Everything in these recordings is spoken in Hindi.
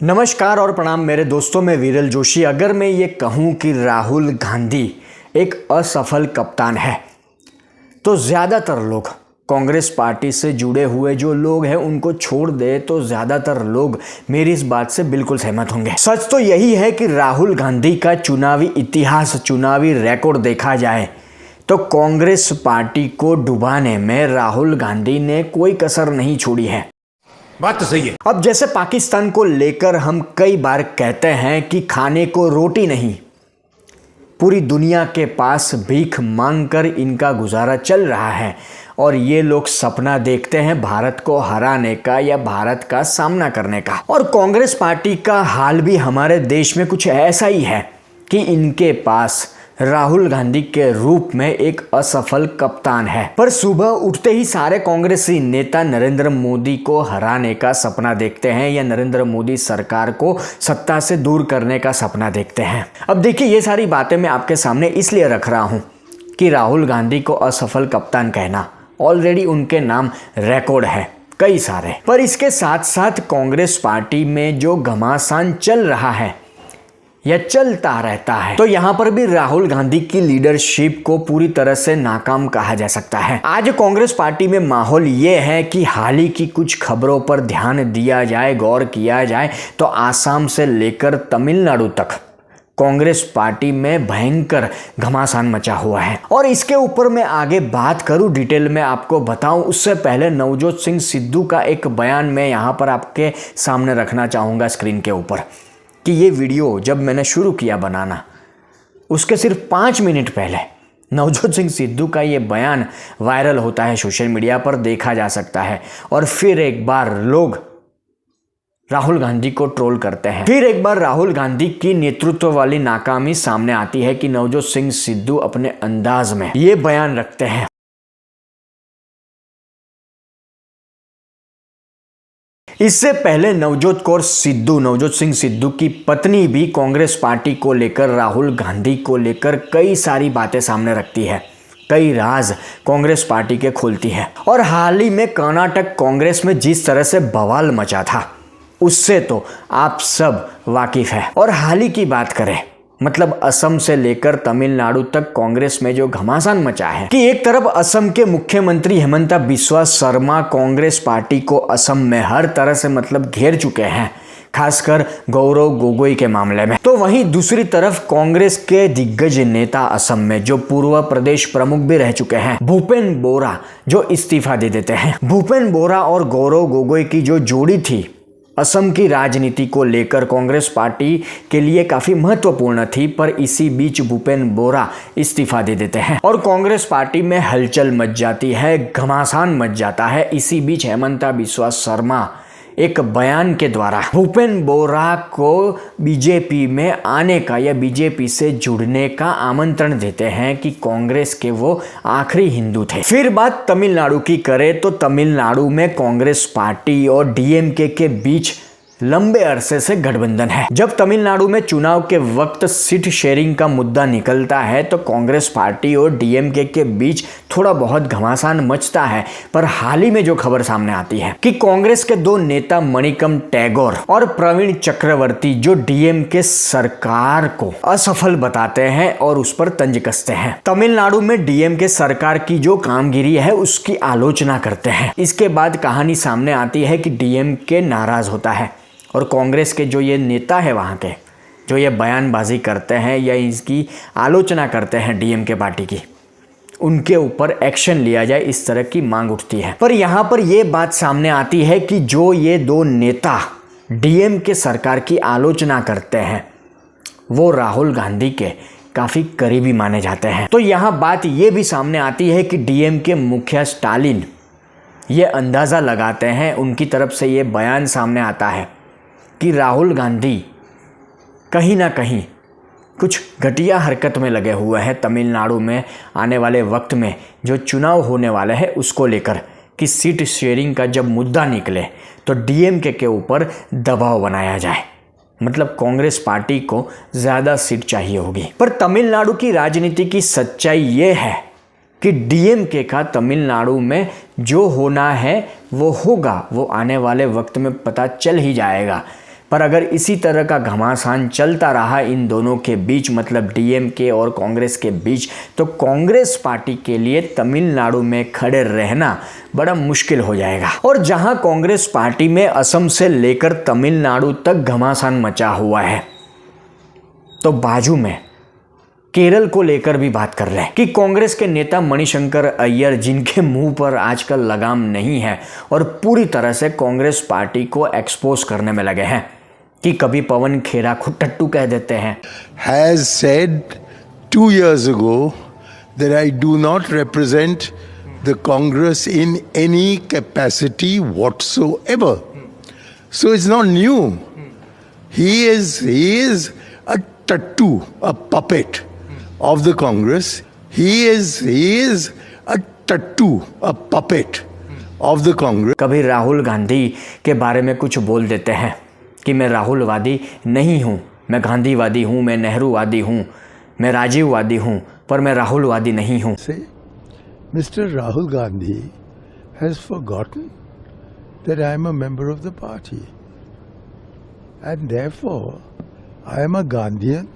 नमस्कार और प्रणाम मेरे दोस्तों, मैं विरल जोशी। अगर मैं ये कहूँ कि राहुल गांधी एक असफल कप्तान है तो ज़्यादातर लोग कांग्रेस पार्टी से जुड़े हुए जो लोग हैं उनको छोड़ दे तो ज़्यादातर लोग मेरी इस बात से बिल्कुल सहमत होंगे। सच तो यही है कि राहुल गांधी का चुनावी इतिहास, चुनावी रिकॉर्ड देखा जाए तो कांग्रेस पार्टी को डुबाने में राहुल गांधी ने कोई कसर नहीं छोड़ी है। बात तो सही है। अब जैसे पाकिस्तान को लेकर हम कई बार कहते हैं कि खाने को रोटी नहीं, पूरी दुनिया के पास भीख मांगकर इनका गुजारा चल रहा है और ये लोग सपना देखते हैं भारत को हराने का या भारत का सामना करने का। और कांग्रेस पार्टी का हाल भी हमारे देश में कुछ ऐसा ही है कि इनके पास राहुल गांधी के रूप में एक असफल कप्तान है। पर सुबह उठते ही सारे कांग्रेसी नेता नरेंद्र मोदी को हराने का सपना देखते हैं या नरेंद्र मोदी सरकार को सत्ता से दूर करने का सपना देखते हैं। अब देखिए, ये सारी बातें मैं आपके सामने इसलिए रख रहा हूं कि राहुल गांधी को असफल कप्तान कहना ऑलरेडी उनके नाम रिकॉर्ड है कई सारे। पर इसके साथ साथ कांग्रेस पार्टी में जो घमासान चल रहा है या चलता रहता है, तो यहां पर भी राहुल गांधी की लीडरशिप को पूरी तरह से नाकाम कहा जा सकता है। आज कांग्रेस पार्टी में माहौल ये है कि हाल ही की कुछ खबरों पर ध्यान दिया जाए, गौर किया जाए तो आसाम से लेकर तमिलनाडु तक कांग्रेस पार्टी में भयंकर घमासान मचा हुआ है। और इसके ऊपर मैं आगे बात करूं, डिटेल में आपको बताऊं, उससे पहले नवजोत सिंह सिद्धू का एक बयान मैं यहां पर आपके सामने रखना चाहूंगा स्क्रीन के ऊपर कि ये वीडियो जब मैंने शुरू किया बनाना उसके सिर्फ 5 मिनट पहले नवजोत सिंह सिद्धू का ये बयान वायरल होता है, सोशल मीडिया पर देखा जा सकता है। और फिर एक बार लोग राहुल गांधी को ट्रोल करते हैं। फिर एक बार राहुल गांधी की नेतृत्व वाली नाकामी सामने आती है कि नवजोत सिंह सिद्धू अपने अंदाज में ये बयान रखते हैं। इससे पहले नवजोत सिंह सिद्धू की पत्नी भी कांग्रेस पार्टी को लेकर, राहुल गांधी को लेकर कई सारी बातें सामने रखती है, कई राज कांग्रेस पार्टी के खोलती है। और हाल ही में कर्नाटक कांग्रेस में जिस तरह से बवाल मचा था उससे तो आप सब वाकिफ है। और हाल ही की बात करें, मतलब असम से लेकर तमिलनाडु तक कांग्रेस में जो घमासान मचा है कि एक तरफ असम के मुख्यमंत्री हेमंता बिस्वा शर्मा कांग्रेस पार्टी को असम में हर तरह से मतलब घेर चुके हैं, खासकर गौरव गोगोई के मामले में। तो वहीं दूसरी तरफ कांग्रेस के दिग्गज नेता असम में जो पूर्व प्रदेश प्रमुख भी रह चुके हैं, भूपेन बोरा, जो इस्तीफा दे देते हैं। भूपेन बोरा और गौरव गोगोई की जो जोड़ी थी असम की राजनीति को लेकर कांग्रेस पार्टी के लिए काफी महत्वपूर्ण थी, पर इसी बीच भूपेन बोरा इस्तीफा दे देते हैं और कांग्रेस पार्टी में हलचल मच जाती है, घमासान मच जाता है। इसी बीच हेमंता बिस्वा शर्मा एक बयान के द्वारा भूपेन बोरा को बीजेपी में आने का या बीजेपी से जुड़ने का आमंत्रण देते हैं कि कांग्रेस के वो आखिरी हिंदू थे। फिर बात तमिलनाडु की करें तो तमिलनाडु में कांग्रेस पार्टी और डीएमके के बीच लंबे अरसे से गठबंधन है। जब तमिलनाडु में चुनाव के वक्त सीट शेयरिंग का मुद्दा निकलता है तो कांग्रेस पार्टी और डीएमके के बीच थोड़ा बहुत घमासान मचता है। पर हाल ही में जो खबर सामने आती है कि कांग्रेस के 2 नेता मणिकम टैगोर और प्रवीण चक्रवर्ती जो डीएमके सरकार को असफल बताते हैं और उस पर तंज कसते हैं, तमिलनाडु में डीएमके सरकार की जो कामगिरी है उसकी आलोचना करते हैं। इसके बाद कहानी सामने आती है कि डीएमके नाराज होता है और कांग्रेस के जो ये नेता है वहाँ के, जो ये बयानबाजी करते हैं या इसकी आलोचना करते हैं डीएमके पार्टी की, उनके ऊपर एक्शन लिया जाए, इस तरह की मांग उठती है। पर यहाँ पर ये बात सामने आती है कि जो ये 2 नेता डीएमके सरकार की आलोचना करते हैं वो राहुल गांधी के काफ़ी करीबी माने जाते हैं। तो यहाँ बात ये भी सामने आती है कि डीएमके मुखिया स्टालिन ये अंदाज़ा लगाते हैं, उनकी तरफ से ये बयान सामने आता है कि राहुल गांधी कहीं ना कहीं कुछ घटिया हरकत में लगे हुए हैं तमिलनाडु में आने वाले वक्त में जो चुनाव होने वाले हैं उसको लेकर, कि सीट शेयरिंग का जब मुद्दा निकले तो डीएमके के ऊपर दबाव बनाया जाए, मतलब कांग्रेस पार्टी को ज़्यादा सीट चाहिए होगी। पर तमिलनाडु की राजनीति की सच्चाई ये है कि डीएमके का तमिलनाडु में जो होना है वो होगा, वो आने वाले वक्त में पता चल ही जाएगा। पर अगर इसी तरह का घमासान चलता रहा इन दोनों के बीच, मतलब डीएमके और कांग्रेस के बीच, तो कांग्रेस पार्टी के लिए तमिलनाडु में खड़े रहना बड़ा मुश्किल हो जाएगा। और जहां कांग्रेस पार्टी में असम से लेकर तमिलनाडु तक घमासान मचा हुआ है, तो बाजू में केरल को लेकर भी बात कर रहे हैं कि कांग्रेस के नेता मणिशंकर अय्यर, जिनके मुंह पर आजकल लगाम नहीं है और पूरी तरह से कांग्रेस पार्टी को एक्सपोज करने में लगे हैं, कि कभी पवन खेरा को टट्टू कह देते हैं, has said 2 years ago that I do not represent the Congress in any capacity whatsoever. So it's not new. He is a tattoo, a puppet of the Congress. He is a tattoo, a puppet of the Congress. कभी राहुल गांधी के बारे में कुछ बोल देते हैं कि मैं राहुलवादी नहीं हूँ, मैं गांधीवादी हूँ, मैं नेहरूवादी हूँ, मैं राजीववादी हूँ, पर मैं राहुलवादी नहीं हूँ। Mr. Rahul Gandhi has forgotten that I am a member of the party, and therefore I am a Gandhian,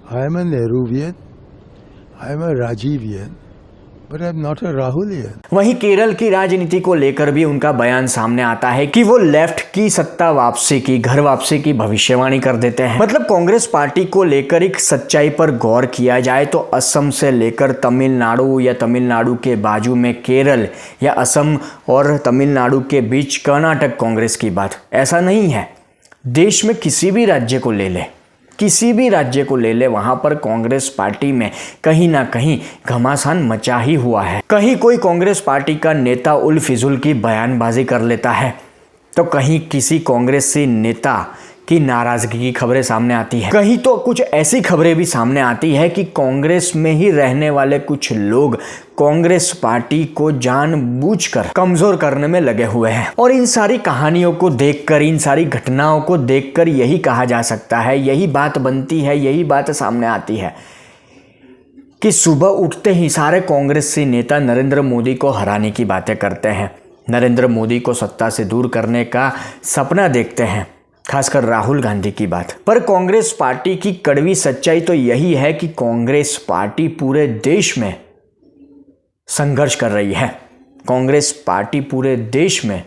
I am a Nehruvian, I am a Rajivian, but I am not a Rahulian. वहीं केरल की राजनीति को लेकर भी उनका बयान सामने आता है कि वो लेफ्ट की सत्ता वापसी की, घर वापसी की भविष्यवाणी कर देते हैं। मतलब कांग्रेस पार्टी को लेकर एक सच्चाई पर गौर किया जाए तो असम से लेकर तमिलनाडु या तमिलनाडु के बाजू में केरल या असम और तमिलनाडु के बीच कर्नाटक कांग्रेस की बात, ऐसा नहीं है। देश में किसी भी राज्य को ले ले, किसी भी राज्य को ले ले, वहां पर कांग्रेस पार्टी में कहीं ना कहीं घमासान मचा ही हुआ है। कहीं कोई कांग्रेस पार्टी का नेता उल फिजुल की बयानबाजी कर लेता है, तो कहीं किसी कांग्रेसी नेता की नाराजगी की खबरें सामने आती है, कहीं तो कुछ ऐसी खबरें भी सामने आती है कि कांग्रेस में ही रहने वाले कुछ लोग कांग्रेस पार्टी को जानबूझकर कमजोर करने में लगे हुए हैं। और इन सारी कहानियों को देखकर, इन सारी घटनाओं को देखकर यही कहा जा सकता है, यही बात बनती है, यही बात सामने आती है कि सुबह उठते ही सारे कांग्रेसी नेता नरेंद्र मोदी को हराने की बातें करते हैं, नरेंद्र मोदी को सत्ता से दूर करने का सपना देखते हैं, खासकर राहुल गांधी की बात। पर कांग्रेस पार्टी की कड़वी सच्चाई तो यही है कि कांग्रेस पार्टी पूरे देश में संघर्ष कर रही है। कांग्रेस पार्टी पूरे देश में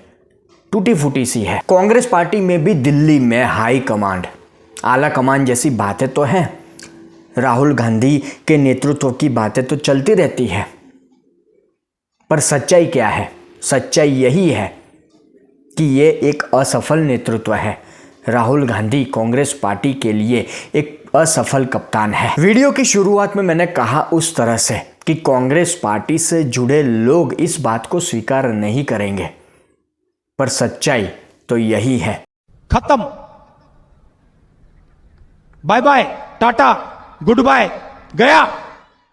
टूटी फूटी सी है। कांग्रेस पार्टी में भी दिल्ली में हाई कमांड, आला कमान जैसी बातें तो हैं, राहुल गांधी के नेतृत्व की बातें तो चलती रहती है, पर सच्चाई क्या है? सच्चाई यही है कि ये एक असफल नेतृत्व है। राहुल गांधी कांग्रेस पार्टी के लिए एक असफल कप्तान है। वीडियो की शुरुआत में मैंने कहा उस तरह से कि कांग्रेस पार्टी से जुड़े लोग इस बात को स्वीकार नहीं करेंगे, पर सच्चाई तो यही है। खत्म, bye bye, tata, goodbye, गया।